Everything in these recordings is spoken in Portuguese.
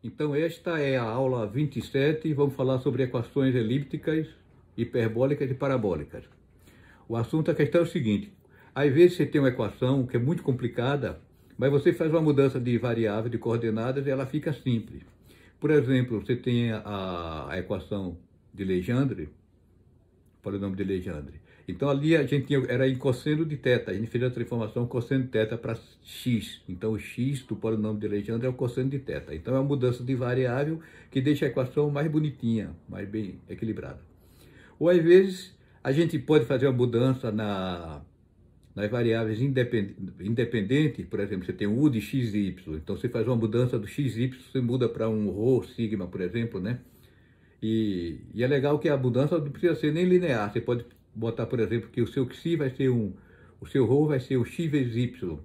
Então esta é a aula 27 e vamos falar sobre equações elípticas, hiperbólicas e parabólicas. O assunto, a questão é o seguinte: às vezes você tem uma equação que é muito complicada, mas você faz uma mudança de variável, de coordenadas e ela fica simples. Por exemplo, você tem a equação de Legendre, polinômio de Legendre. Então ali a gente era em cosseno de θ, a gente fez a transformação cosseno de θ para x. Então o x do polinômio de Legendre é o cosseno de θ. Então é uma mudança de variável que deixa a equação mais bonitinha, mais bem equilibrada. Ou às vezes a gente pode fazer uma mudança nas variáveis independentes, por exemplo, você tem o u de x e y. Então você faz uma mudança do x e y, você muda para um ρ, sigma, por exemplo, né? E é legal que a mudança não precisa ser nem linear. Você pode botar, por exemplo, que o seu xi vai ser o seu ρ vai ser o x vezes y.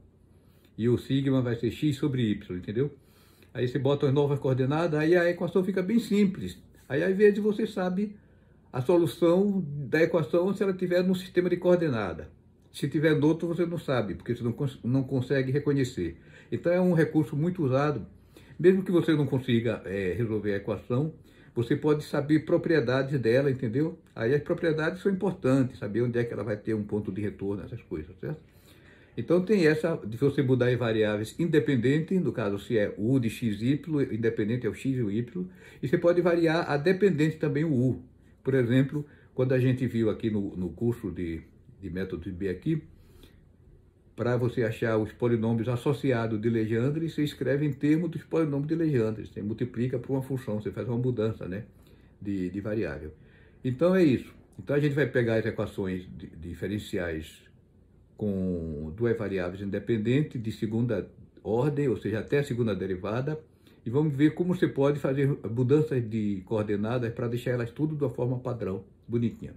E o sigma vai ser x sobre y, entendeu? Aí você bota as novas coordenadas, aí a equação fica bem simples. Aí às vezes você sabe a solução da equação se ela estiver no sistema de coordenada. Se tiver no outro, você não sabe, porque você não consegue reconhecer. Então é um recurso muito usado. Mesmo que você não consiga resolver a equação, você pode saber propriedades dela, entendeu? Aí as propriedades são importantes, saber onde é que ela vai ter um ponto de retorno, essas coisas, certo? Então tem essa de você mudar em variáveis independentes, no caso se é u de xy, independente é o x e o y, e você pode variar a dependente também o u. Por exemplo, quando a gente viu aqui no curso de método de B aqui, para você achar os polinômios associados de Legendre, você escreve em termos dos polinômios de Legendre. Você multiplica por uma função, você faz uma mudança, né, de variável. Então é isso. Então a gente vai pegar as equações diferenciais com duas variáveis independentes de segunda ordem, ou seja, até a segunda derivada, e vamos ver como você pode fazer mudanças de coordenadas para deixar elas tudo de uma forma padrão, bonitinha.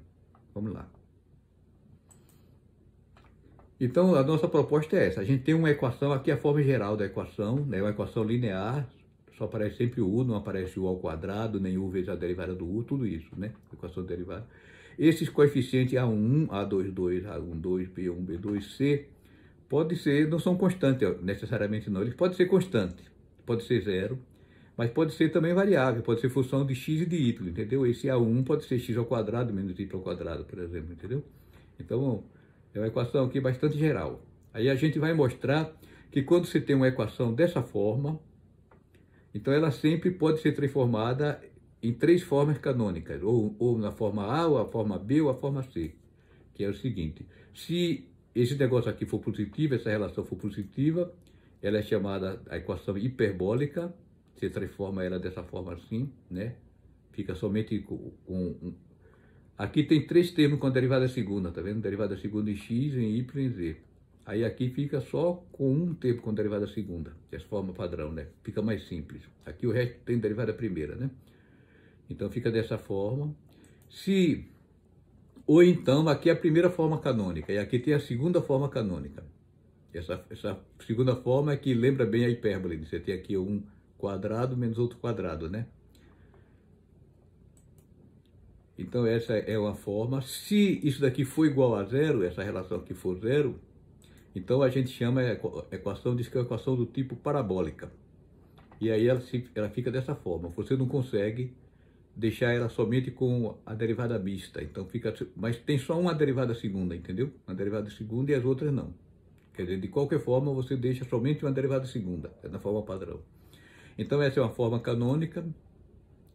Vamos lá. Então, a nossa proposta é essa. A gente tem uma equação, aqui a forma geral da equação, né? Uma equação linear, só aparece sempre o u, não aparece o ao quadrado, nem u vezes a derivada do u, tudo isso, né? Equação derivada. Esses coeficientes A1, A22, A12, B1, B2, C, pode ser, não são constantes necessariamente não, eles podem ser constantes, pode ser zero, mas pode ser também variável, pode ser função de x e de y, entendeu? Esse A1 pode ser x ao quadrado menos y ao quadrado, por exemplo, entendeu? Então, é uma equação aqui bastante geral. Aí a gente vai mostrar que quando você tem uma equação dessa forma, então ela sempre pode ser transformada em três formas canônicas, ou na forma A, ou a forma B, ou a forma C, que é o seguinte: se esse negócio aqui for positivo, essa relação for positiva, ela é chamada a equação hiperbólica, você transforma ela dessa forma assim, né? Fica somente com aqui tem três termos com a derivada segunda, tá vendo? Derivada segunda em x, em y e em z. Aí aqui fica só com um termo com derivada segunda, que é a forma padrão, né? Fica mais simples. Aqui o resto tem derivada primeira, né? Então fica dessa forma. Ou então, aqui é a primeira forma canônica, e aqui tem a segunda forma canônica. Essa segunda forma é que lembra bem a hipérbole. Você tem aqui um quadrado menos outro quadrado, né? Então essa é uma forma. Se isso daqui for igual a zero, essa relação aqui for zero, então a gente chama a equação, diz que é uma equação do tipo parabólica. E aí ela fica dessa forma. Você não consegue deixar ela somente com a derivada mista. Então fica, mas tem só uma derivada segunda, entendeu? Uma derivada segunda e as outras não. Quer dizer, de qualquer forma você deixa somente uma derivada segunda, é na forma padrão. Então essa é uma forma canônica.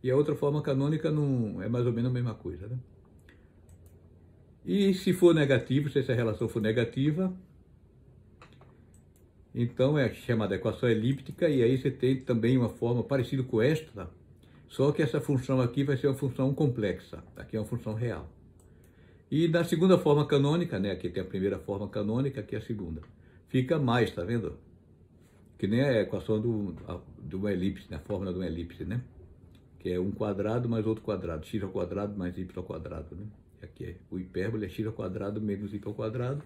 E a outra forma canônica não é mais ou menos a mesma coisa, né? E se for negativo, se essa relação for negativa, então é chamada equação elíptica, e aí você tem também uma forma parecida com esta, só que essa função aqui vai ser uma função complexa, aqui é uma função real. E na segunda forma canônica, né, aqui tem a primeira forma canônica, aqui é a segunda, fica mais, tá vendo? Que nem a equação de uma elipse, né, a fórmula de uma elipse, né? Que é um quadrado mais outro quadrado, x ao quadrado mais y ao quadrado, né? Aqui é o hipérbole, é x ao quadrado menos y ao quadrado,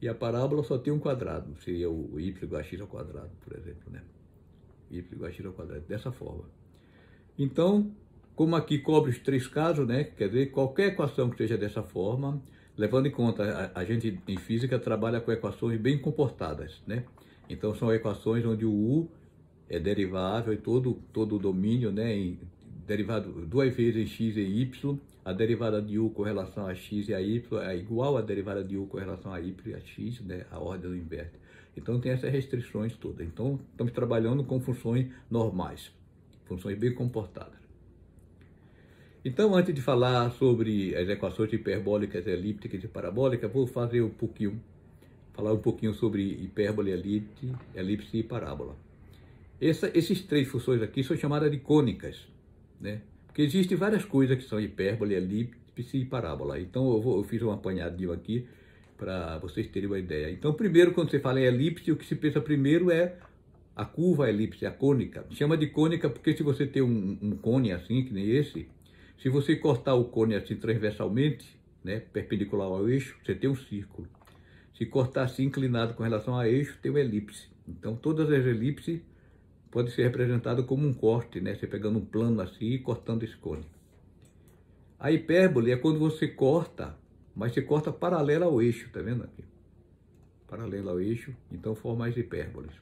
e a parábola só tem um quadrado, seria o y igual a x ao quadrado, por exemplo, né? Y igual a x ao quadrado, dessa forma. Então, como aqui cobre os três casos, né? Quer dizer, qualquer equação que seja dessa forma, levando em conta, a gente em física trabalha com equações bem comportadas, né? Então são equações onde o u é derivável em todo o domínio, né? Derivado 2 vezes em x e y, a derivada de u com relação a x e a y é igual à derivada de u com relação a y e a x, né? A ordem do inverte. Então tem essas restrições todas. Então estamos trabalhando com funções normais, funções bem comportadas. Então, antes de falar sobre as equações hiperbólicas, elípticas e parabólicas, vou falar um pouquinho sobre hipérbole, elipse e parábola. Esses 3 funções aqui são chamadas de cônicas, né? Porque existem várias coisas que são hipérbole, elipse e parábola. Então eu fiz um apanhadinho aqui para vocês terem uma ideia. Então, primeiro, quando você fala em elipse, o que se pensa primeiro é a curva, a elipse, a cônica. Chama de cônica porque se você tem um cone assim, que nem esse, se você cortar o cone assim transversalmente, né, perpendicular ao eixo, você tem um círculo. Se cortar assim inclinado com relação ao eixo, tem uma elipse. Então, todas as elipses podem ser representadas como um corte, né? Você pegando um plano assim e cortando esse cone. A hipérbole é quando você corta, mas você corta paralela ao eixo, tá vendo aqui? Paralela ao eixo, então forma as hipérboles.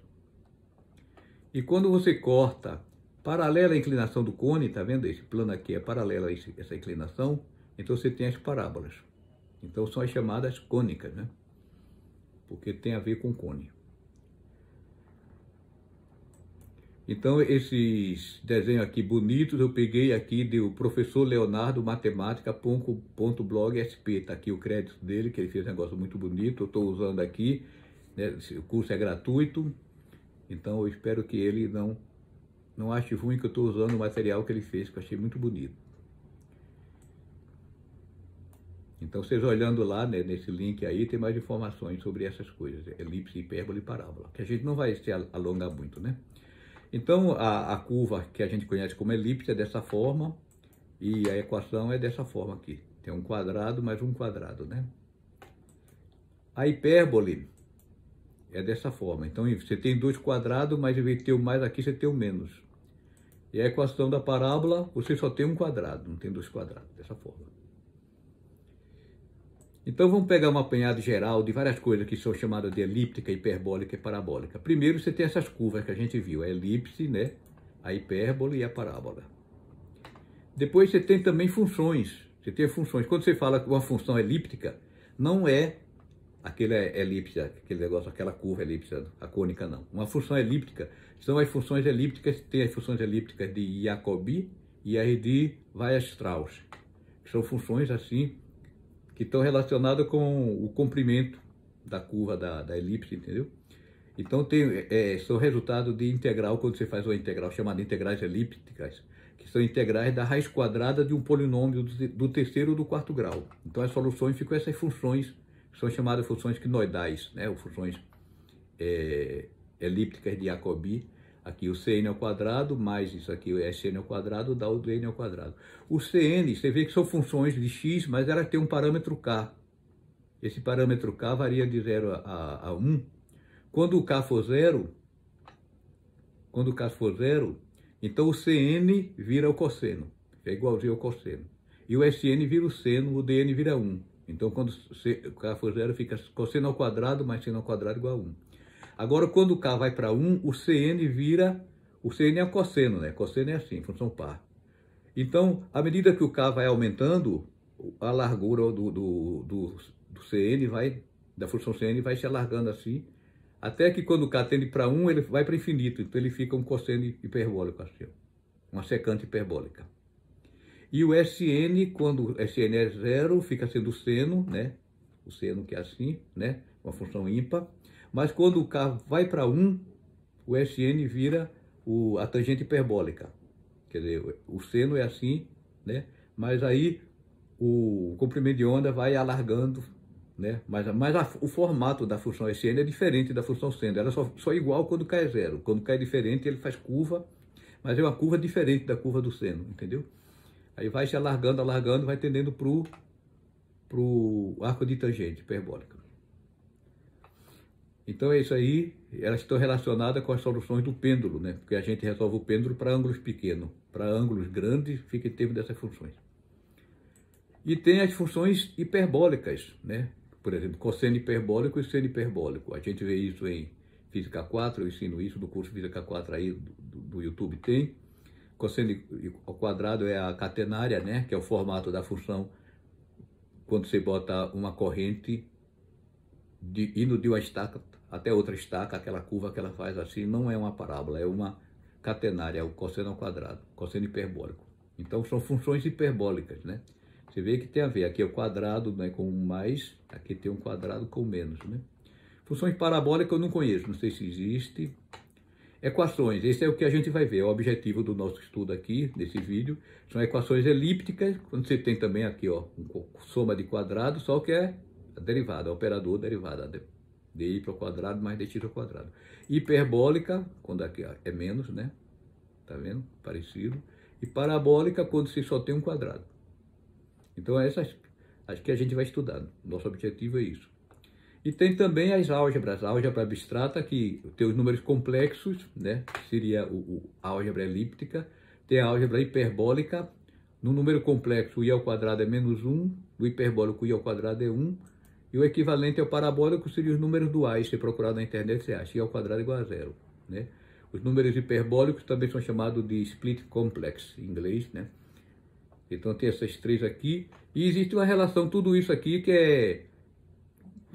E quando você corta paralela à inclinação do cone, tá vendo? Esse plano aqui é paralelo a essa inclinação, então você tem as parábolas. Então são as chamadas cônicas, né? Porque tem a ver com cone. Então esses desenhos aqui bonitos eu peguei aqui do professor Leonardo Matemática.blog.sp, tá aqui o crédito dele, que ele fez um negócio muito bonito, eu estou usando aqui, né? O curso é gratuito, então eu espero que ele não ache ruim que eu estou usando o material que ele fez, que eu achei muito bonito. Então, vocês olhando lá, né, nesse link aí, tem mais informações sobre essas coisas, elipse, hipérbole e parábola, que a gente não vai se alongar muito, né? Então, a curva que a gente conhece como elipse é dessa forma, e a equação é dessa forma aqui. Tem um quadrado mais um quadrado, né? A hipérbole é dessa forma. Então, você tem 2 quadrados, mas em vez de ter o mais aqui, você tem o menos. E a equação da parábola, você só tem um quadrado, não tem 2 quadrados, dessa forma. Então vamos pegar um apanhado geral de várias coisas que são chamadas de elíptica, hiperbólica e parabólica. Primeiro você tem essas curvas que a gente viu, a elipse, né, a hipérbole e a parábola. Depois você tem também funções. Você tem funções. Quando você fala que uma função elíptica, não é aquele elipse, aquele negócio, aquela curva elipse, a cônica não. Uma função elíptica são as funções elípticas, tem as funções elípticas de Jacobi e as de Weierstrass, que são funções assim, que estão relacionadas com o comprimento da curva da elipse, entendeu? Então são resultados de integral, quando você faz uma integral chamada integrais elípticas, que são integrais da raiz quadrada de um polinômio do 3º ou do 4º grau. Então as soluções ficam essas funções, que são chamadas funções quinoidais, né? Ou funções elípticas de Jacobi. Aqui o Cn ao quadrado, mais isso aqui, o Sn ao quadrado, dá o N ao quadrado. O Cn, você vê que são funções de x, mas ela tem um parâmetro k. Esse parâmetro k varia de 0 a 1. Quando o k for 0, então o Cn vira o cosseno, é igualzinho ao cosseno. E o Sn vira o seno, o Dn vira 1. Então quando o k for 0, fica cosseno ao quadrado mais seno ao quadrado igual a 1. Agora, quando o k vai para 1, o Cn vira... O Cn é o cosseno, né? Cosseno é assim, função par. Então, à medida que o k vai aumentando, a largura do Cn da função Cn vai se alargando assim, até que quando o k tende para 1, ele vai para infinito. Então, ele fica um cosseno hiperbólico assim, uma secante hiperbólica. E o Sn, quando o Sn é 0, fica sendo o seno, né? O seno que é assim, né? Uma função ímpar. Mas quando o k vai para 1, o Sn vira a tangente hiperbólica. Quer dizer, o seno é assim, né? Mas aí o comprimento de onda vai alargando, né? Mas o formato da função Sn é diferente da função seno. Ela é só igual quando k é 0. Quando k é diferente, ele faz curva, mas é uma curva diferente da curva do seno, entendeu? Aí vai se alargando, vai tendendo para o arco de tangente hiperbólica. Então é isso aí, elas estão relacionadas com as soluções do pêndulo, né? Porque a gente resolve o pêndulo para ângulos pequenos. Para ângulos grandes, fica em termos dessas funções. E tem as funções hiperbólicas, né? Por exemplo, cosseno hiperbólico e seno hiperbólico. A gente vê isso em Física 4, eu ensino isso, do curso Física 4 aí do YouTube tem. Cosseno ao quadrado é a catenária, né? Que é o formato da função quando você bota uma corrente indo de uma estaca até outra estaca, aquela curva que ela faz assim, não é uma parábola, é uma catenária, é o cosseno ao quadrado, cosseno hiperbólico. Então são funções hiperbólicas, né? Você vê que tem a ver, aqui é o quadrado, né, com mais, aqui tem um quadrado com menos, né? Funções parabólicas eu não conheço, não sei se existe. Equações, esse é o que a gente vai ver, é o objetivo do nosso estudo aqui, desse vídeo. São equações elípticas, quando você tem também aqui, ó, soma de quadrado, só que é a derivada, operador derivada, dy ao quadrado mais dt ao quadrado. Hiperbólica, quando aqui é menos, né? Tá vendo? Parecido. E parabólica, quando você só tem um quadrado. Então essas, acho que a gente vai estudar, nosso objetivo é isso. E tem também as álgebras, a álgebra abstrata, que tem os números complexos, né? Seria a álgebra elíptica. Tem a álgebra hiperbólica. No número complexo, i ao quadrado é menos 1. No hiperbólico, i ao quadrado é 1. E o equivalente ao parabólico seria os números duais. Se procurar na internet, você acha i ao quadrado igual a 0. Né? Os números hiperbólicos também são chamados de split complex, em inglês, né? Então tem essas três aqui. E existe uma relação, tudo isso aqui, que é...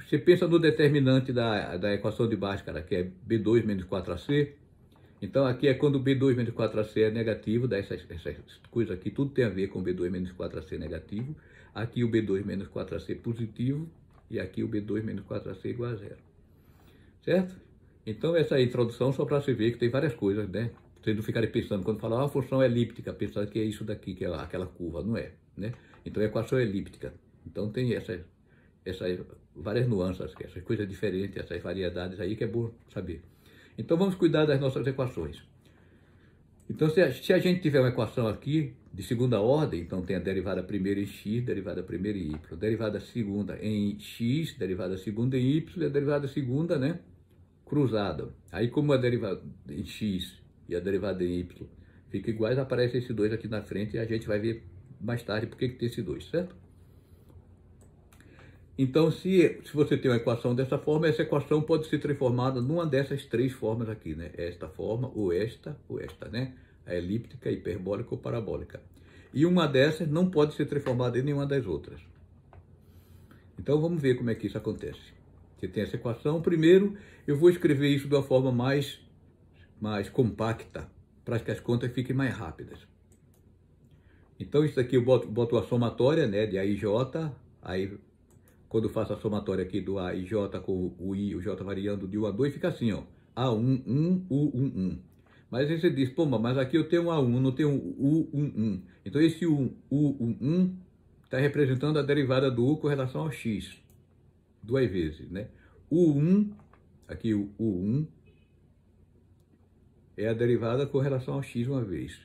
Você pensa no determinante da equação de Bhaskara, que é B2 menos 4AC. Então aqui é quando B2 menos 4AC é negativo, essas coisas aqui, tudo tem a ver com B2 menos 4AC negativo. Aqui o B2 menos 4AC positivo, e aqui o B2 menos 4AC igual a 0. Certo? Então essa é a introdução só para você ver que tem várias coisas, né? Vocês não ficarem pensando, quando falar uma função elíptica, pensando que é isso daqui, que é aquela curva, não é, né? Então é equação elíptica. Então tem essas várias nuances, essas coisas diferentes, essas variedades aí que é bom saber. Então vamos cuidar das nossas equações. Então se a gente tiver uma equação aqui de segunda ordem, então tem a derivada primeira em x, derivada primeira em y, derivada segunda em x, derivada segunda em y, e a derivada segunda, né, cruzada. Aí como a derivada em x e a derivada em y ficam iguais, aparecem esses dois aqui na frente e a gente vai ver mais tarde por que tem esses dois, certo? Então, se você tem uma equação dessa forma, essa equação pode ser transformada numa dessas três formas aqui, né? Esta forma, ou esta, né? A elíptica, hiperbólica ou parabólica. E uma dessas não pode ser transformada em nenhuma das outras. Então, vamos ver como é que isso acontece. Você tem essa equação. Primeiro, eu vou escrever isso de uma forma mais compacta, para que as contas fiquem mais rápidas. Então, isso aqui eu boto a somatória, né? De A e J, aí... Quando eu faço a somatória aqui do A e J com o I e o J variando de 1 a 2, fica assim, ó. A1, 1, U1, 1. Mas aí você diz, pô, mas aqui eu tenho A1, não tenho U1, 1. Então esse U1, 1 está representando a derivada do U com relação ao X. Duas vezes, né? U1, aqui o U1, é a derivada com relação ao X uma vez.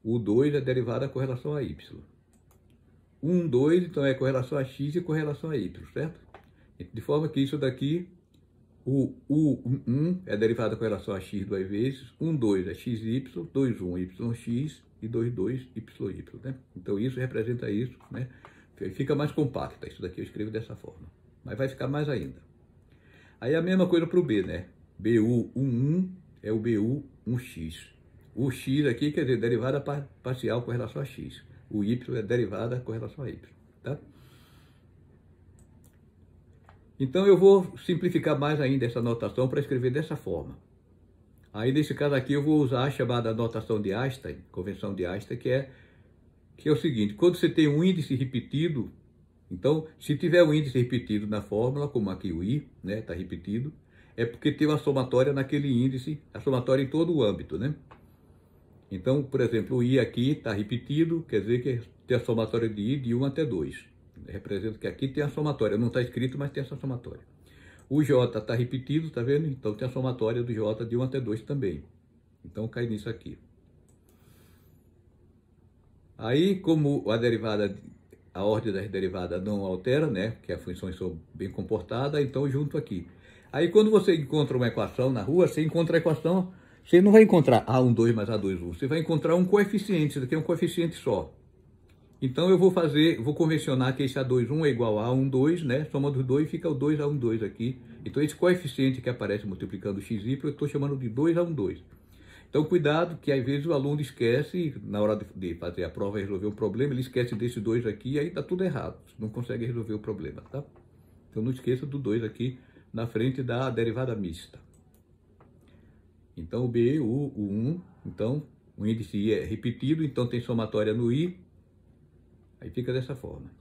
U2 é a derivada com relação a Y. 1, 2, então é com relação a x e com relação a y, certo? De forma que isso daqui, o U1 é derivada com relação a x duas vezes, 1, 2 é xy, 2, 1 yx e 2, 2 yy, né? Então isso representa isso, né? Fica mais compacta, isso daqui eu escrevo dessa forma, mas vai ficar mais ainda. Aí a mesma coisa para o B, né? BU11 é o BU1x. O x aqui quer dizer derivada parcial com relação a x. O y é derivada com relação a y, tá? Então eu vou simplificar mais ainda essa notação para escrever dessa forma. Aí nesse caso aqui eu vou usar a chamada notação de Einstein, convenção de Einstein, que é o seguinte: quando você tem um índice repetido, então se tiver um índice repetido na fórmula, como aqui o i, né, está repetido, é porque tem uma somatória naquele índice, a somatória em todo o âmbito, né? Então, por exemplo, o i aqui está repetido, quer dizer que tem a somatória de i de 1 até 2. Representa que aqui tem a somatória, não está escrito, mas tem essa somatória. O j está repetido, tá vendo? Então tem a somatória do j de 1 até 2 também. Então cai nisso aqui. Aí, como a ordem das derivadas não altera, né? Que as funções são bem comportadas, então junto aqui. Aí quando você encontra uma equação na rua, você encontra a equação... Você não vai encontrar A12 mais A21, você vai encontrar um coeficiente, isso aqui é um coeficiente só. Então eu vou convencionar que esse A2,1 é igual a A1,2, né? Soma dos dois fica o 2A1,2 aqui. Então esse coeficiente que aparece multiplicando xy, eu estou chamando de 2A1,2. Então cuidado que às vezes o aluno esquece, na hora de fazer a prova e resolver um problema, ele esquece desses dois aqui e aí dá tudo errado. Não consegue resolver o problema, tá? Então não esqueça do 2 aqui na frente da derivada mista. Então o B, o 1, então o índice I é repetido, então tem somatória no I, aí fica dessa forma.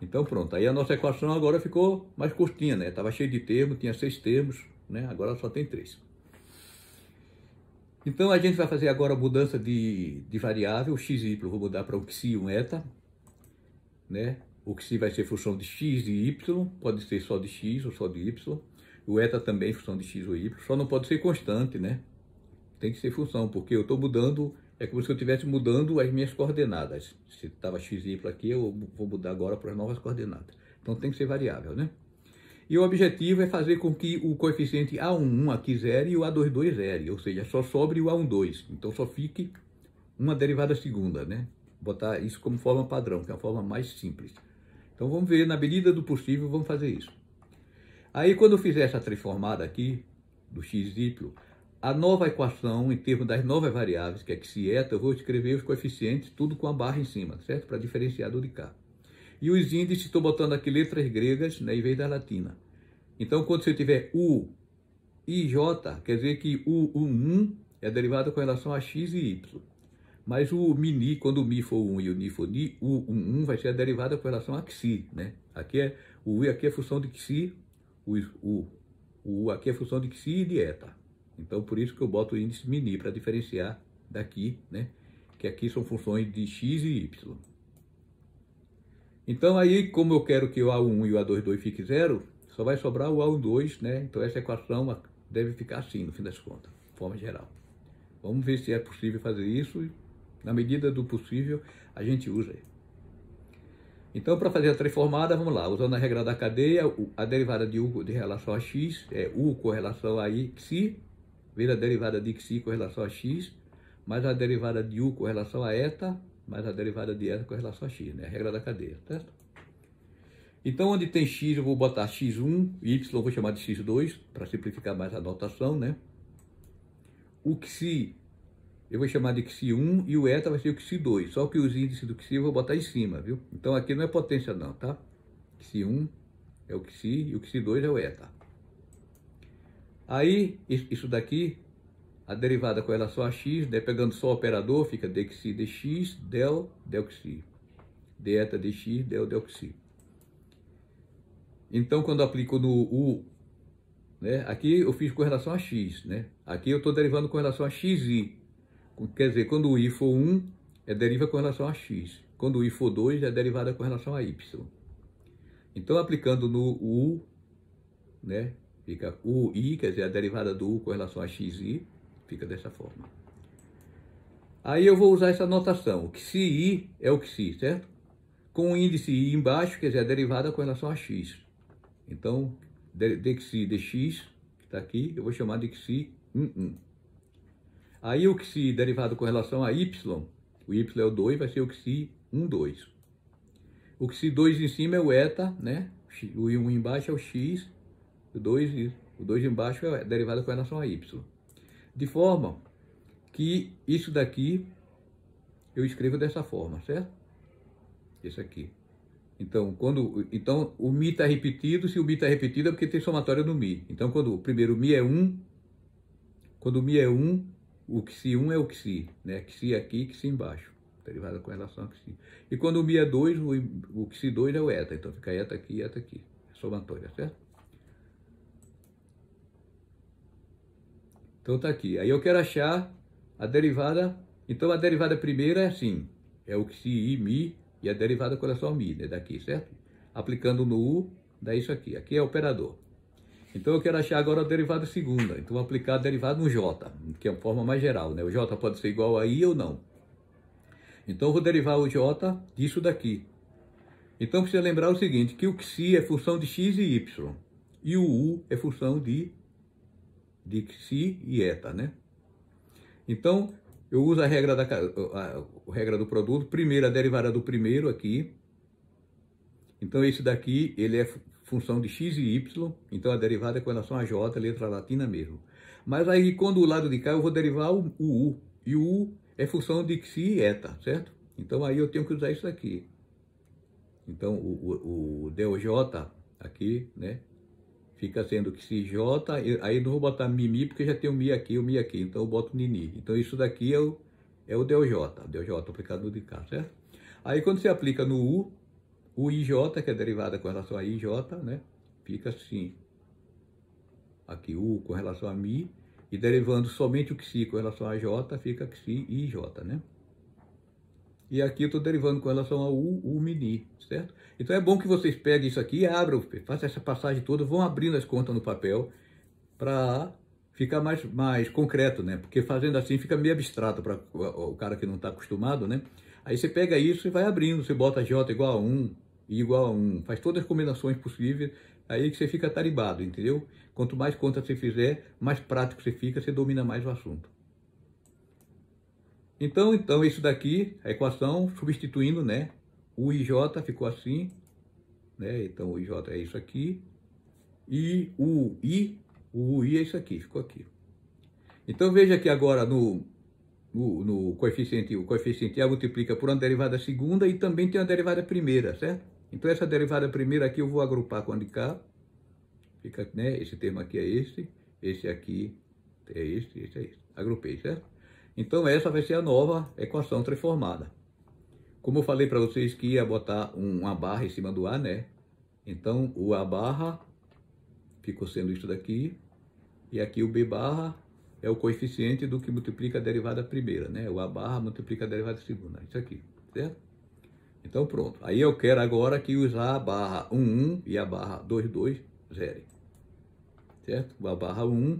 Então pronto, aí a nossa equação agora ficou mais curtinha, né? Estava cheio de termos, tinha 6 termos, né? Agora só tem 3. Então a gente vai fazer agora a mudança de variável, xy, vou mudar para o xi e um eta, né? O xi vai ser função de x e y, pode ser só de x ou só de y. O eta também função de x ou y, só não pode ser constante, né? Tem que ser função, porque eu estou mudando, é como se eu estivesse mudando as minhas coordenadas. Se estava x e y aqui, eu vou mudar agora para as novas coordenadas. Então tem que ser variável, né? E o objetivo é fazer com que o coeficiente A11 aqui zere e o A22 zere, ou seja, só sobre o A12. Então só fique uma derivada segunda, né? Botar isso como forma padrão, que é a forma mais simples. Então vamos ver, na medida do possível, vamos fazer isso. Aí quando eu fizer essa transformada aqui, do xy, a nova equação, em termos das novas variáveis, que é x e eta, eu vou escrever os coeficientes, tudo com a barra em cima, certo? Para diferenciar do de cá. E os índices, estou botando aqui letras gregas, né, em vez da latina. Então, quando você tiver U e J, quer dizer que o 1 é a derivada com relação a x e y. Mas o mi, quando o mi for 1 e o ni for ni, o 1 vai ser a derivada com relação a xi, né? Aqui é, o u aqui é função de xi, o u aqui é função de xi e de eta. Então, por isso que eu boto o índice mini, para diferenciar daqui, né? Que aqui são funções de x e y. Então aí, como eu quero que o A1 e o A22 fiquem zero, só vai sobrar o A12, né? Então essa equação deve ficar assim, no fim das contas, de forma geral. Vamos ver se é possível fazer isso. Na medida do possível, a gente usa. Então, para fazer a transformada, vamos lá. Usando a regra da cadeia, a derivada de U de relação a X é U com relação a xi, vezes a derivada de xi com relação a X, mais a derivada de U com relação a eta, mais a derivada de eta com relação a x, né? A regra da cadeia, certo? Então, onde tem x, eu vou botar x1, y eu vou chamar de x2, para simplificar mais a notação, né? O xi, eu vou chamar de xi1 e o eta vai ser o xi2, só que os índices do xi eu vou botar em cima, viu? Então, aqui não é potência não, tá? xi1 é o xi e o xi2 é o eta. Aí, isso daqui, a derivada com relação a x, né, pegando só o operador, fica dxi dx, del xi. Deta dx, del xi. Então, quando eu aplico no u, né, aqui eu fiz com relação a x, né? Aqui eu estou derivando com relação a xi. Quer dizer, quando o i for 1, é deriva com relação a x. Quando o i for 2, é derivada com relação a y. Então, aplicando no u, né, fica ui, quer dizer, a derivada do u com relação a xi, fica dessa forma. Aí eu vou usar essa notação. O xi é o xi, certo? Com o índice i embaixo, quer dizer, a derivada com relação a x. Então, dxi dx, que está aqui, eu vou chamar de xi 1. Aí o xi derivado com relação a y, o y é o 2, vai ser o xi 2. O xi 2 em cima é o eta, né? O 1 embaixo é o x, o 2 embaixo é a derivada com relação a y. De forma que isso daqui eu escrevo dessa forma, certo? Esse aqui. Então, então o mi está repetido, se o mi está repetido é porque tem somatória no mi. Então, quando o primeiro mi é 1, quando o mi é 1, o xi 1 é o xi, né? Xi aqui, xi embaixo, derivada com relação a xi. E quando o mi é 2, o xi 2 é o eta, então fica eta aqui, somatória, certo? Então tá aqui. Aí eu quero achar a derivada. Então a derivada primeira é assim, é o xi mi e a derivada com relação ao mi, né, daqui, certo? Aplicando no u, dá isso aqui. Aqui é o operador. Então eu quero achar agora a derivada segunda. Então vou aplicar a derivada no j, que é a forma mais geral, né? O j pode ser igual a i ou não. Então eu vou derivar o j disso daqui. Então precisa lembrar o seguinte, que o xi é função de x e y. E o u é função de xi e eta, né? Então, eu uso a regra, a regra do produto, primeiro a derivada do primeiro aqui. Então esse daqui, ele é função de x e y, então a derivada é com relação a j, letra latina mesmo. Mas aí quando o lado de cá eu vou derivar o u, e o u é função de xi e eta, certo? Então aí eu tenho que usar isso aqui. Então o doj aqui, né? Fica sendo que se J, aí não vou botar mimi porque já tem o mi aqui, então eu boto nini. Então isso daqui é o DOJ aplicado no de cá, certo? Aí quando você aplica no U, o IJ, que é derivada com relação a IJ, né? Fica assim. Aqui U com relação a mi, e derivando somente o XI com relação a J, fica XI e IJ, né? E aqui eu estou derivando com relação ao U mini, certo? Então é bom que vocês peguem isso aqui e abram, façam essa passagem toda, vão abrindo as contas no papel para ficar mais concreto, né? Porque fazendo assim fica meio abstrato para o cara que não está acostumado, né? Aí você pega isso e vai abrindo, você bota J igual a 1, I igual a 1, faz todas as combinações possíveis, aí que você fica tarimbado, entendeu? Quanto mais contas você fizer, mais prático você fica, você domina mais o assunto. Então isso daqui, a equação, substituindo, né? O IJ ficou assim, né? Então o IJ é isso aqui. E o I é isso aqui, ficou aqui. Então veja que agora no coeficiente, o coeficiente A multiplica por uma derivada segunda e também tem uma derivada primeira, certo? Então essa derivada primeira aqui eu vou agrupar com a de cá. Fica, né? Esse termo aqui é esse aqui é esse é esse. Agrupei, certo? Então essa vai ser a nova equação transformada. Como eu falei para vocês que ia botar uma barra em cima do A, né? Então o A barra ficou sendo isso daqui. E aqui o B barra é o coeficiente do que multiplica a derivada primeira, né? O A barra multiplica a derivada segunda. Isso aqui, certo? Então pronto. Aí eu quero agora que usar a barra 1 e a barra 2 zerem. Certo? A barra 1,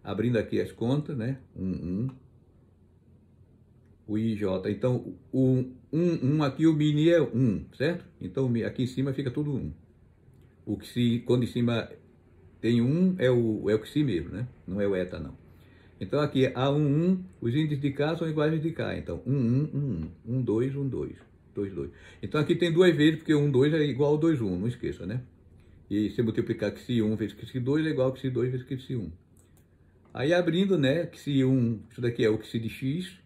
abrindo aqui as contas, né? 1. O IJ, então o 1 aqui, o mini é 1, certo? Então aqui em cima fica tudo 1. O que se, quando em cima tem 1 é o XI mesmo, né? Não é o eta não. Então aqui A11, os índices de cá são iguais aos de cá. Então 1, 2, 2, 2. Então aqui tem duas vezes, porque 1, 2 é igual ao 2, 1, não esqueça, né? E se multiplicar XI1 vezes XI2 é igual a XI2 vezes XI1. Aí abrindo, né? XI1, isso daqui é o XI de x.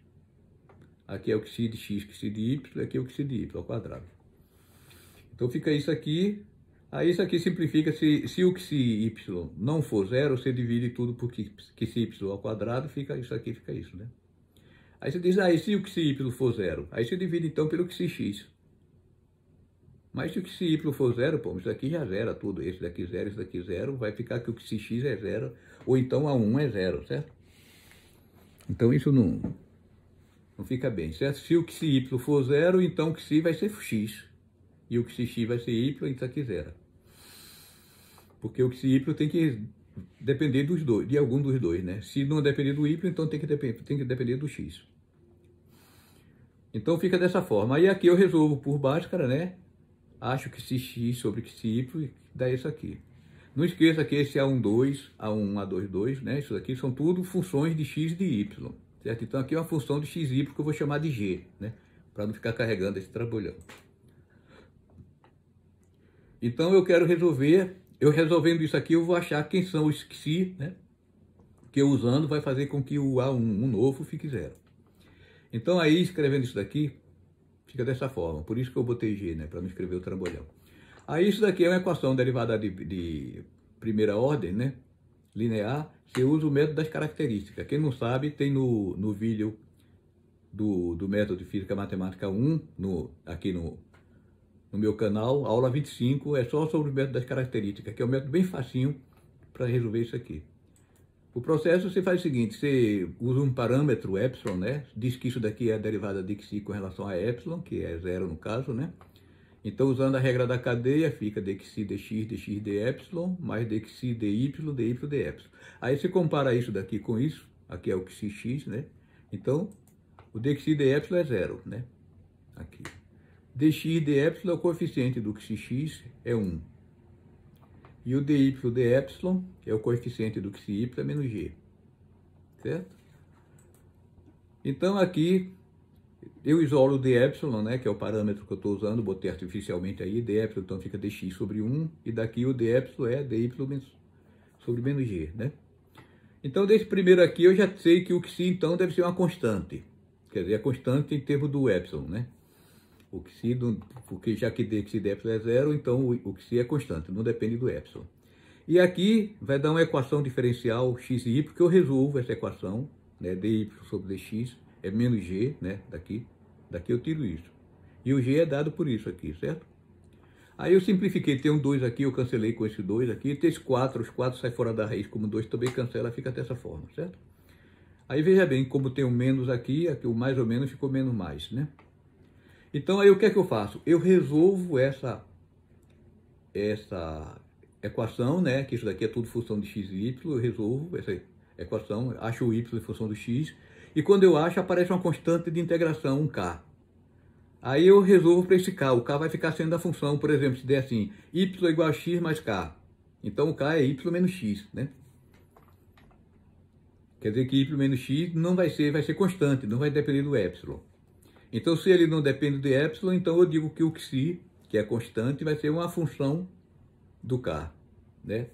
Aqui é o XI de x, XI de y, aqui é o XI de y ao quadrado. Então fica isso aqui. Aí isso aqui simplifica, se o XI y não for zero, você divide tudo por XI y ao quadrado, fica isso aqui, fica isso, né? Aí você diz, e se o XI y for zero? Aí você divide então pelo XI x. Mas se o XI y for zero, pô, isso daqui já zera tudo, esse daqui zero, vai ficar que o XI x é zero, ou então a 1 é zero, certo? Então isso não fica bem, certo? Se o XI y for zero, então o XI vai ser x. E o XI vai ser y, isso aqui zero. Porque o XI tem que depender dos dois, de algum dos dois, né? Se não depender do y, então tem que depender do x. Então fica dessa forma. Aí aqui eu resolvo por Bhaskara, né? Acho que x sobre y dá isso aqui. Não esqueça que esse A12, A1, A22, né? Isso aqui são tudo funções de x e de y, certo? Então aqui é uma função de x e y que eu vou chamar de g, né? Para não ficar carregando esse trambolhão. Então eu quero resolver, eu resolvendo isso aqui, eu vou achar quem são os xi, né? Que eu usando vai fazer com que o A1 novo fique zero. Então aí, escrevendo isso daqui, fica dessa forma. Por isso que eu botei G, né? Para não escrever o trambolhão. Aí isso daqui é uma equação derivada de primeira ordem, né? Linear. Você usa o método das características. Quem não sabe, tem no vídeo do método de Física Matemática 1, aqui no meu canal, aula 25, é só sobre o método das características, que é um método bem facinho para resolver isso aqui. O processo você faz o seguinte, você usa um parâmetro epsilon, né? Diz que isso daqui é a derivada de xi com relação a epsilon, que é zero no caso, né? Então, usando a regra da cadeia, fica dxi dx, dx de epsilon, mais dxi dy, dy de epsilon. Aí você compara isso daqui com isso, aqui é o xi x, né? Então, o dxi de epsilon é zero, né? Aqui. dx de epsilon é o coeficiente do xi x, é 1. E o dy de epsilon é o coeficiente do xi y é menos g. Certo? Então aqui eu isolo d epsilon, né, que é o parâmetro que eu estou usando, botei artificialmente aí, d epsilon, então fica dx sobre 1, e daqui o d epsilon é dy sobre menos g, né? Então desse primeiro aqui eu já sei que o xi então deve ser uma constante, quer dizer, a constante em termos do epsilon, né? O xi, porque já que d xi de epsilon é zero, então o xi é constante, não depende do epsilon. E aqui vai dar uma equação diferencial x e y, porque eu resolvo essa equação, né, dy sobre dx é menos g, né, daqui eu tiro isso. E o g é dado por isso aqui, certo? Aí eu simplifiquei, tem um 2 aqui, eu cancelei com esse 2 aqui, tem esse 4, os 4 saem fora da raiz, como 2 também cancela, fica dessa forma, certo? Aí veja bem, como tem um menos aqui o mais ou menos ficou menos mais, né? Então aí o que é que eu faço? Eu resolvo essa equação, né, que isso daqui é tudo função de x e y, eu resolvo essa equação, acho o y em função do x, e quando eu acho, aparece uma constante de integração, um k. Aí eu resolvo para esse k, o k vai ficar sendo a função, por exemplo, se der assim, y igual a x mais k, então o k é y menos x, né? Quer dizer que y menos x não vai ser constante, não vai depender do epsilon. Então se ele não depende do epsilon, então eu digo que o xi, que é constante, vai ser uma função do k, né?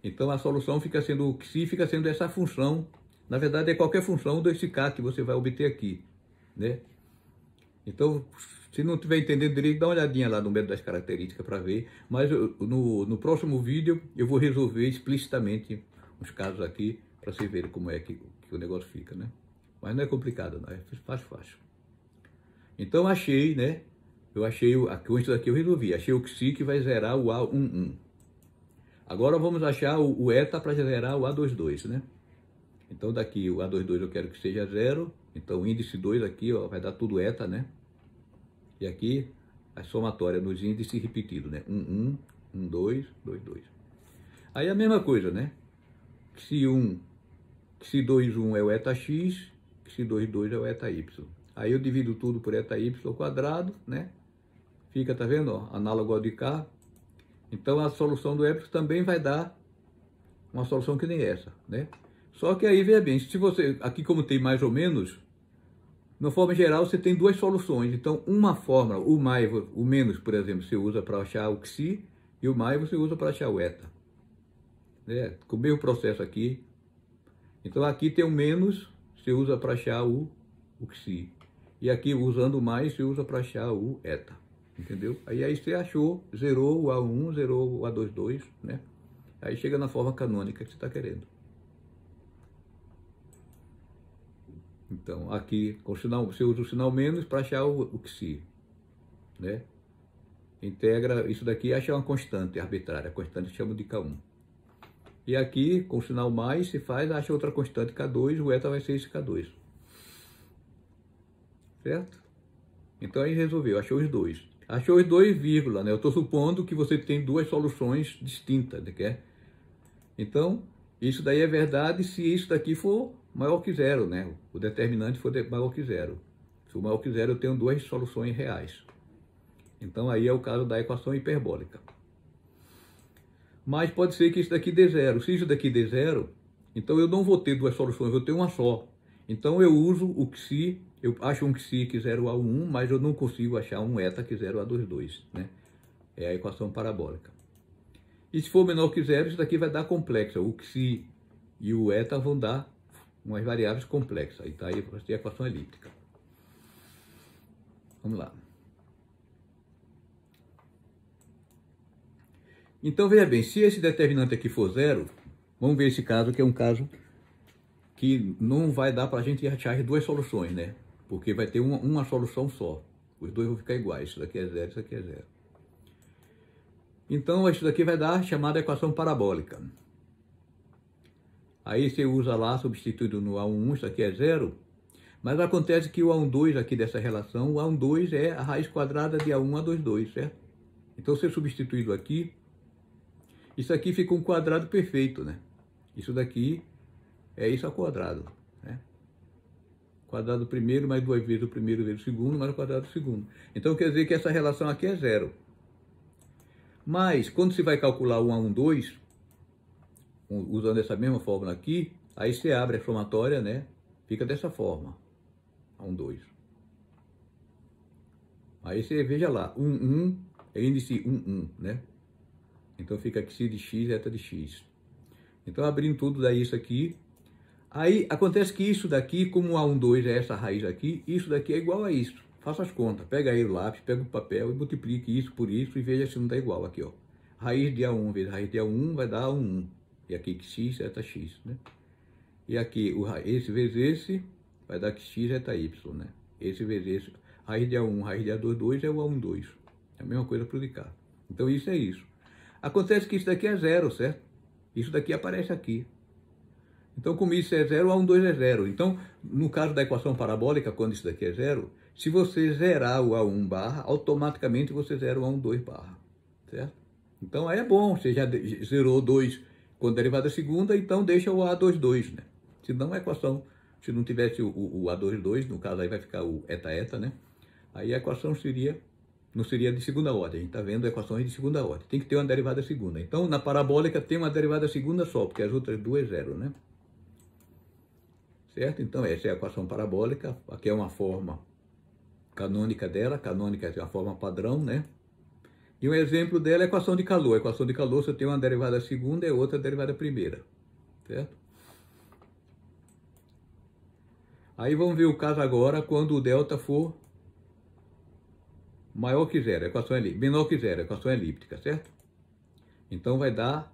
Então a solução fica sendo, o xi fica sendo essa função, na verdade é qualquer função desse k que você vai obter aqui, né? Então, se não estiver entendendo direito, dá uma olhadinha lá no método das características para ver, mas no próximo vídeo eu vou resolver explicitamente os casos aqui, para vocês verem como é que o negócio fica, né? Mas não é complicado, não, é fácil. Então achei, né? Eu achei, com isso daqui eu resolvi, achei o xi que vai zerar o A11. Agora vamos achar o eta para zerar o A22, né? Então daqui o A22 eu quero que seja zero, então o índice 2 aqui, ó, vai dar tudo eta, né? E aqui a somatória dos índices repetidos, né? 1, 1, 2, 2, 2. Aí a mesma coisa, né? Xi1, Xi21 é o eta x, Xi22 é o eta y. Aí eu divido tudo por eta y ao quadrado, né? Fica, tá vendo, ó, análogo ao de cá. Então a solução do epsilon também vai dar uma solução que nem essa, né? Só que aí, veja bem, se você, aqui como tem mais ou menos, na forma geral você tem duas soluções. Então uma fórmula, o mais, o menos, por exemplo, você usa para achar o xi, e o mais você usa para achar o eta. Né? Com o mesmo processo aqui. Então aqui tem o menos, você usa para achar o xi. E aqui usando o mais, você usa para achar o eta. Entendeu? Aí você achou, zerou o A1, zerou o A22, né? Aí chega na forma canônica que você está querendo. Então, aqui, com o sinal, você usa o sinal menos para achar o xi, né? Integra isso daqui e acha uma constante arbitrária, a constante chama de K1. E aqui, com o sinal mais, se faz, acha outra constante K2, o eta vai ser esse K2. Certo? Então aí resolveu, achou os dois. Achou os dois, vírgula, né? Eu estou supondo que você tem duas soluções distintas, né? Então, isso daí é verdade se isso daqui for maior que zero, né? O determinante for maior que zero. Se o maior que zero, eu tenho duas soluções reais. Então, aí é o caso da equação hiperbólica. Mas pode ser que isso daqui dê zero. Se isso daqui dê zero, então eu não vou ter duas soluções, eu vou ter uma só. Então, eu uso o xi, eu acho um xi que zero A1, mas eu não consigo achar um eta que zero A22, né? É a equação parabólica. E se for menor que zero, isso daqui vai dar complexa. O xi e o eta vão dar umas variáveis complexas. Aí está aí a equação elíptica. Vamos lá. Então, veja bem, se esse determinante aqui for zero, vamos ver esse caso, que é um caso que não vai dar para a gente achar as duas soluções, né? Porque vai ter uma solução só. Os dois vão ficar iguais. Isso daqui é zero, isso aqui é zero. Então, isso daqui vai dar a chamada equação parabólica. Aí você usa lá, substituído no A1, isso aqui é zero. Mas acontece que o A12 aqui dessa relação, o A12 é a raiz quadrada de A1 a 22, certo? Então, se substituído aqui, isso aqui fica um quadrado perfeito, né? Isso daqui é isso ao quadrado, né? Quadrado primeiro mais duas vezes o primeiro vezes o segundo, mais o quadrado do segundo. Então, quer dizer que essa relação aqui é zero. Mas, quando você vai calcular o A12, usando essa mesma fórmula aqui, aí você abre a somatória, né? Fica dessa forma. A12. Aí você veja lá, 1 é índice 1, né? Então fica xi de x, eta de x. Então abrindo tudo daí isso aqui. Aí acontece que isso daqui, como A12 é essa raiz aqui, isso daqui é igual a isso. Faça as contas, pega aí o lápis, pega o papel e multiplique isso por isso e veja se não está igual aqui, ó. Raiz de A1 vezes raiz de A1 vai dar 1. E aqui x, eta x, né? E aqui esse vezes esse vai dar x, eta y, né? Esse vezes esse. Raiz de A1, raiz de A2, 2 é o A12. É a mesma coisa para o de cá. Então isso é isso. Acontece que isso daqui é zero, certo? Isso daqui aparece aqui. Então, como isso é zero, A12 é zero. Então, no caso da equação parabólica, quando isso daqui é zero, se você zerar o A1 barra, automaticamente você zera o A12 barra, certo? Então, aí é bom, você já zerou 2 com derivada segunda, então deixa o A22, né? Se não, a equação, se não tivesse o A22, no caso aí vai ficar o eta, né? Aí a equação não seria de segunda ordem. A gente está vendo equações de segunda ordem. Tem que ter uma derivada segunda. Então, na parabólica tem uma derivada segunda só, porque as outras duas é zero, né? Certo? Então, essa é a equação parabólica. Aqui é uma forma canônica dela. Canônica é a forma padrão, né? E um exemplo dela é a equação de calor. A equação de calor você tem uma derivada segunda e outra derivada primeira. Certo? Aí vamos ver o caso agora quando o delta for maior que zero, a equação é menor que zero, a equação é elíptica, certo? Então vai dar,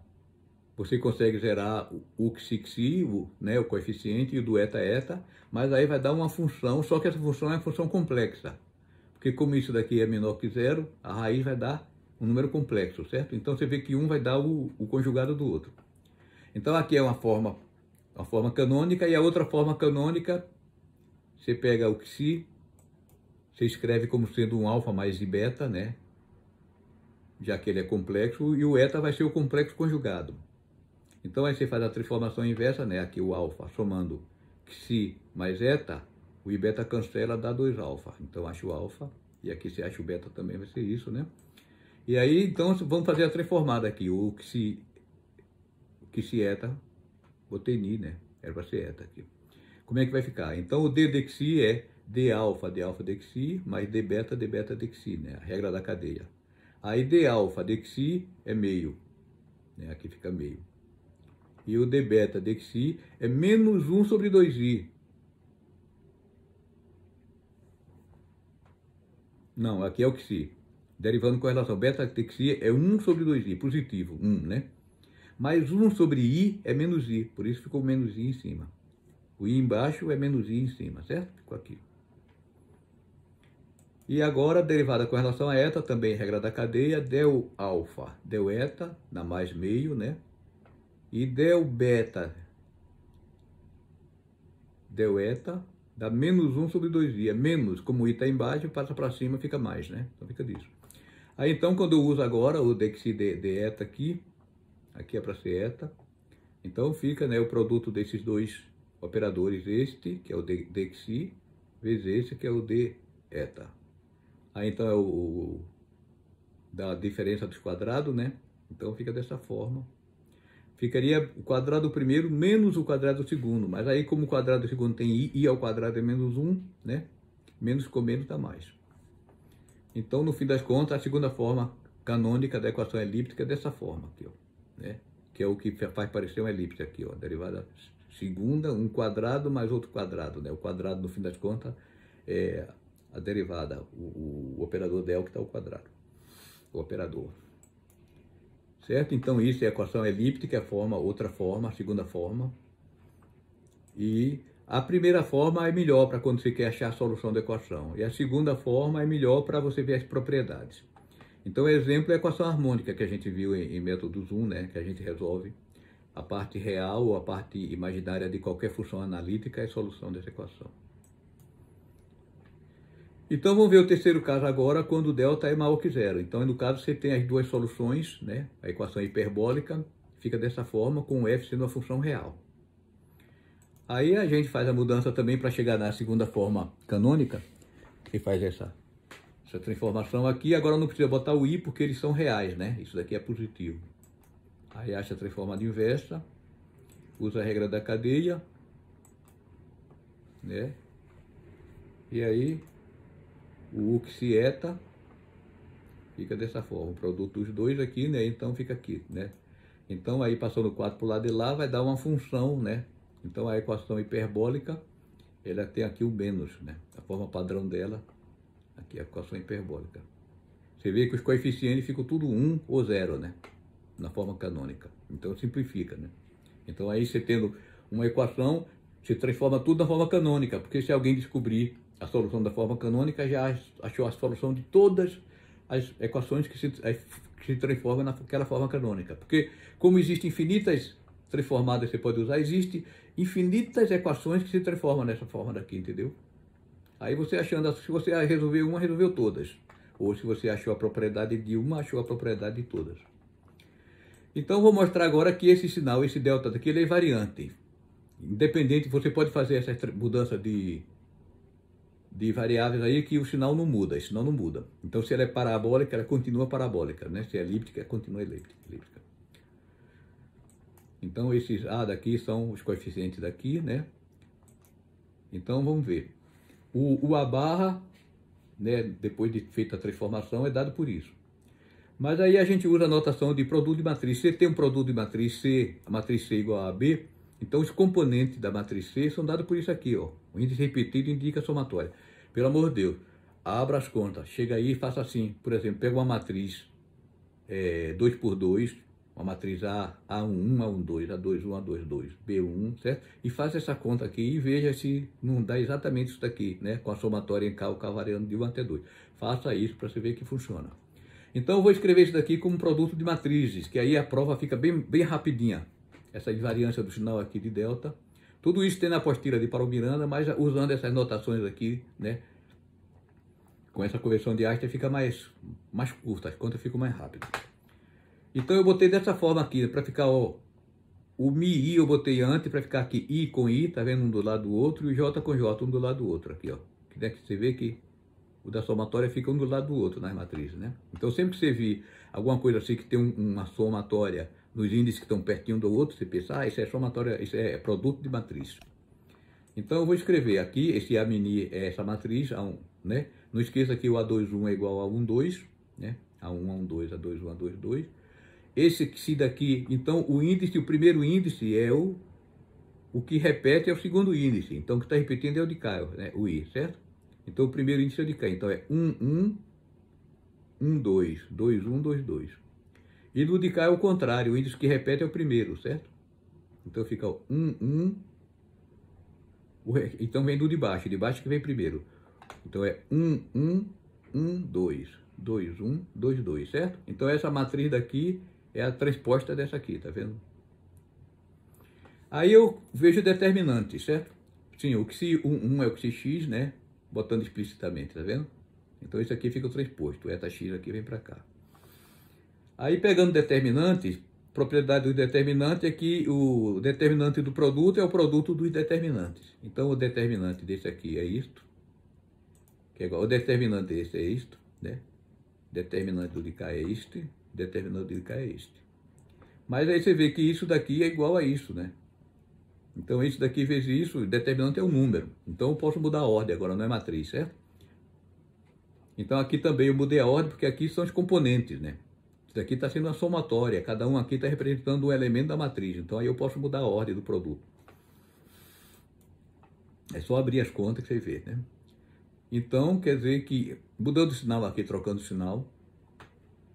você consegue zerar o xi, né, o coeficiente, e o do eta, mas aí vai dar uma função, só que essa função é uma função complexa. Porque como isso daqui é menor que zero, a raiz vai dar um número complexo, certo? Então você vê que um vai dar o conjugado do outro. Então aqui é uma forma canônica, e a outra forma canônica, você pega o xi, você escreve como sendo um alfa mais i beta, né? Já que ele é complexo, e o eta vai ser o complexo conjugado. Então aí você faz a transformação inversa, né? Aqui o alfa somando xi mais eta, o i beta cancela, dá 2 alfa. Então acha o alfa, e aqui você acha o beta também, vai ser isso, né? E aí então vamos fazer a transformada aqui, o xi eta, botei ni, né? Era para ser eta aqui. Como é que vai ficar? Então o d de xi é d alfa de xi mais d beta de xi, né? A regra da cadeia. Aí d alfa de xi é meio, né? Aqui fica meio. E o d beta de xi é menos 1 sobre 2i. Não, aqui é o xi. Derivando com relação beta de xi é 1 sobre 2i, positivo, 1, né? Mais 1 sobre i é menos i, por isso ficou menos i em cima. O i embaixo é menos i em cima, certo? Ficou aqui. E agora, a derivada com relação a eta, também regra da cadeia, del alfa, del eta, dá mais meio, né? E del beta, del eta, dá menos 1 sobre 2i. É menos, como o i está embaixo, passa para cima, fica mais, né? Então fica disso. Aí então, quando eu uso agora o dxi de eta aqui é para ser eta, então fica, né, o produto desses dois operadores, este, que é o dxi, vezes esse, que é o d eta. Aí então é da diferença dos quadrados, né? Então fica dessa forma. Ficaria o quadrado do primeiro menos o quadrado do segundo. Mas aí como o quadrado do segundo tem i ao quadrado é menos 1, né? Menos com menos dá mais. Então, no fim das contas, a segunda forma canônica da equação elíptica é dessa forma aqui, ó, né? Que é o que faz parecer uma elipse aqui, ó. Derivada segunda, um quadrado mais outro quadrado, né? O quadrado, no fim das contas, é a derivada, o operador del que está ao quadrado, o operador. Certo? Então isso é a equação elíptica, a forma, outra forma, a segunda forma. E a primeira forma é melhor para quando você quer achar a solução da equação. E a segunda forma é melhor para você ver as propriedades. Então o exemplo é a equação harmônica que a gente viu em métodos 1, né? Que a gente resolve a parte real ou a parte imaginária de qualquer função analítica é a solução dessa equação. Então, vamos ver o terceiro caso agora, quando o delta é maior que zero. Então, no caso, você tem as duas soluções, né? A equação hiperbólica fica dessa forma, com o f sendo uma função real. Aí a gente faz a mudança também para chegar na segunda forma canônica, que faz essa transformação aqui. Agora não precisa botar o i, porque eles são reais, né? Isso daqui é positivo. Aí acha a transformada inversa, usa a regra da cadeia, né? E aí, o uxieta fica dessa forma, o produto dos dois aqui, né? Então fica aqui, né? Então aí passando o 4 para o lado de lá vai dar uma função, né? Então a equação hiperbólica, ela tem aqui o menos, né? A forma padrão dela, aqui a equação hiperbólica. Você vê que os coeficientes ficam tudo 1 ou 0, né? Na forma canônica. Então simplifica, né? Então aí você tendo uma equação, você transforma tudo na forma canônica, porque se alguém descobrir a solução da forma canônica, já achou a solução de todas as equações que se transformam naquela forma canônica. Porque como existem infinitas transformadas que você pode usar, existem infinitas equações que se transformam nessa forma daqui, entendeu? Aí você achando, se você resolveu uma, resolveu todas. Ou se você achou a propriedade de uma, achou a propriedade de todas. Então vou mostrar agora que esse sinal, esse delta daqui, ele é invariante. Independente, você pode fazer essa mudança de variáveis aí que o sinal não muda, esse sinal não muda. Então se ela é parabólica, ela continua parabólica, né? Se é elíptica, continua elíptica. Então esses A daqui são os coeficientes daqui, né? Então vamos ver. O A barra, né, depois de feita a transformação, é dado por isso. Mas aí a gente usa a notação de produto de matriz. Se tem um produto de matriz C, a matriz C igual a AB, então os componentes da matriz C são dados por isso aqui, ó. O índice repetido indica a somatória. Pelo amor de Deus, abra as contas. Chega aí e faça assim. Por exemplo, pega uma matriz 2 por 2, uma matriz A, A1, A12, A21, A22, B1, certo? E faça essa conta aqui e veja se não dá exatamente isso daqui, né? Com a somatória em K, o K variando de 1 até 2. Faça isso para você ver que funciona. Então eu vou escrever isso daqui como produto de matrizes, que aí a prova fica bem rapidinha. Essa invariância do sinal aqui de delta. Tudo isso tem na apostila de Paulo Miranda, mas usando essas notações aqui, né? Com essa conversão de Einstein fica mais curta, as contas ficam mais rápidas. Então eu botei dessa forma aqui, para ficar, ó, o Mi-I eu botei antes, para ficar aqui I com I, tá vendo? Um do lado do outro, e o J com J, um do lado do outro aqui, ó. Que você vê que o da somatória fica um do lado do outro nas matrizes, né? Então sempre que você vir alguma coisa assim que tem uma somatória nos índices que estão pertinho do outro, você pensa, isso é somatória, isso é produto de matriz. Então eu vou escrever aqui, esse A mini é essa matriz, A1, né? Não esqueça que o A21 é igual a 1,2, né? A1, A12, A21, A22. Esse daqui, então o índice, o primeiro índice é o que repete é o segundo índice. Então o que está repetindo é o de cá, né? O I, certo? Então o primeiro índice é o de cá. Então é 1, 1, 1, 2, 2, 1, 2, 2. E no de cá é o contrário, o índice que repete é o primeiro, certo? Então fica 1, 1. Então vem do de baixo que vem primeiro. Então é 1, 1, 1, 2, 2, 1, 2, 2, certo? Então essa matriz daqui é a transposta dessa aqui, tá vendo? Aí eu vejo o determinante, certo? Sim, o xi1 é o xx, né? Botando explicitamente, tá vendo? Então isso aqui fica o transposto, o eta x aqui vem para cá. Aí pegando determinantes, propriedade do determinante é que o determinante do produto é o produto dos determinantes. Então o determinante desse aqui é isto, que é igual, o determinante desse é isto, né? Determinante do de cá é este, determinante do de cá é este. Mas aí você vê que isso daqui é igual a isso, né? Então isso daqui vezes isso, o determinante é um número. Então eu posso mudar a ordem agora, não é matriz, certo? Então aqui também eu mudei a ordem, porque aqui são os componentes, né? Isso daqui está sendo uma somatória, cada um aqui está representando um elemento da matriz. Então aí eu posso mudar a ordem do produto. É só abrir as contas que você vê, né? Então quer dizer que, mudando o sinal aqui, trocando o sinal,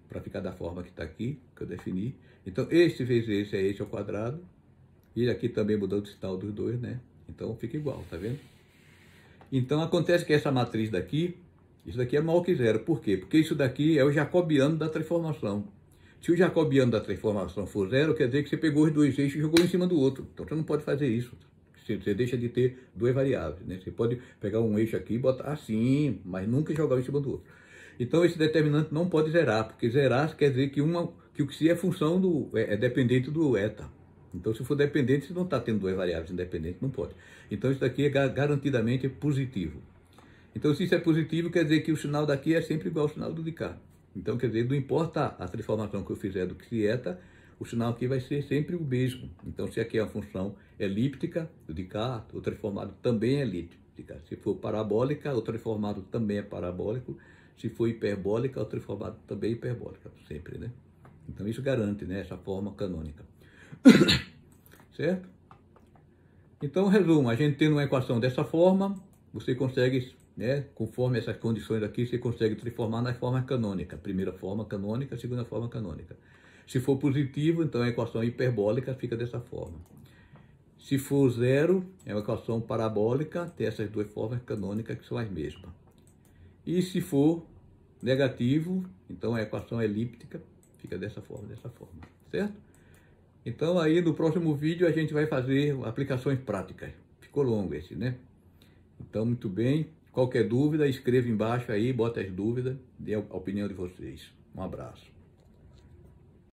para ficar da forma que está aqui, que eu defini. Então esse vezes esse é esse ao quadrado. E aqui também mudando o sinal dos dois, né? Então fica igual, tá vendo? Então acontece que essa matriz daqui, isso daqui é maior que zero. Por quê? Porque isso daqui é o jacobiano da transformação. Se o jacobiano da transformação for zero, quer dizer que você pegou os dois eixos e jogou em cima do outro. Então você não pode fazer isso. Você deixa de ter duas variáveis, né? Você pode pegar um eixo aqui e botar assim, mas nunca jogar em cima do outro. Então esse determinante não pode zerar, porque zerar quer dizer que o que é função é dependente do eta. Então se for dependente, você não está tendo duas variáveis independentes, não pode. Então isso daqui é garantidamente positivo. Então se isso é positivo, quer dizer que o sinal daqui é sempre igual ao sinal do de cá. Então quer dizer, não importa a transformação que eu fizer do que eta, o sinal aqui vai ser sempre o mesmo. Então se aqui é uma função elíptica, o de cá, o transformado também é elíptico. elíptica. Se for parabólica, o transformado também é parabólico. Se for hiperbólica, o transformado também é hiperbólica, sempre, né? Então isso garante, né, essa forma canônica. Certo? Então, resumo, a gente tendo uma equação dessa forma, você consegue, né, conforme essas condições aqui, você consegue transformar na forma canônica. Primeira forma canônica, segunda forma canônica. Se for positivo, então a equação hiperbólica fica dessa forma. Se for zero, é uma equação parabólica, tem essas duas formas canônicas que são as mesmas. E se for negativo, então a equação elíptica fica dessa forma, certo? Então aí no próximo vídeo a gente vai fazer aplicações práticas. Ficou longo esse, né? Então muito bem, qualquer dúvida escreva embaixo aí, bota as dúvidas, dê a opinião de vocês. Um abraço.